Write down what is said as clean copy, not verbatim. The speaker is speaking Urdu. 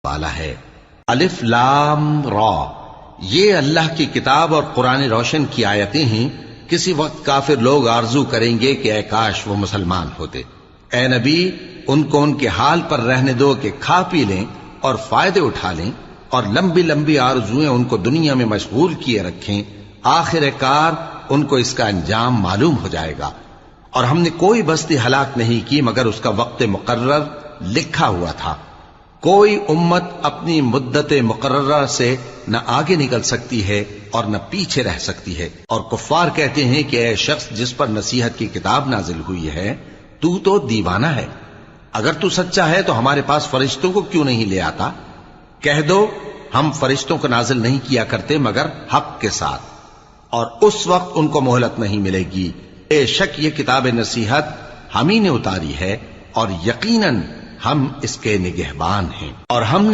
والا ہے۔ الف لام را، یہ اللہ کی کتاب اور قرآن روشن کی آیتیں ہیں۔ کسی وقت کافر لوگ آرزو کریں گے کہ اے کاش وہ مسلمان ہوتے۔ اے نبی، ان کو ان کے حال پر رہنے دو کہ کھا پی لیں اور فائدے اٹھا لیں، اور لمبی لمبی آرزویں ان کو دنیا میں مشغول کیے رکھیں۔ آخر کار ان کو اس کا انجام معلوم ہو جائے گا۔ اور ہم نے کوئی بستی ہلاک نہیں کی مگر اس کا وقت مقرر لکھا ہوا تھا۔ کوئی امت اپنی مدت مقررہ سے نہ آگے نکل سکتی ہے اور نہ پیچھے رہ سکتی ہے۔ اور کفار کہتے ہیں کہ اے شخص جس پر نصیحت کی کتاب نازل ہوئی ہے، تو دیوانہ ہے۔ اگر تو سچا ہے تو ہمارے پاس فرشتوں کو کیوں نہیں لے آتا؟ کہہ دو ہم فرشتوں کو نازل نہیں کیا کرتے مگر حق کے ساتھ، اور اس وقت ان کو مہلت نہیں ملے گی۔ بے شک یہ کتاب نصیحت ہم ہی نے اتاری ہے، اور یقیناً ہم اس کے نگہبان ہیں۔ اور ہم نے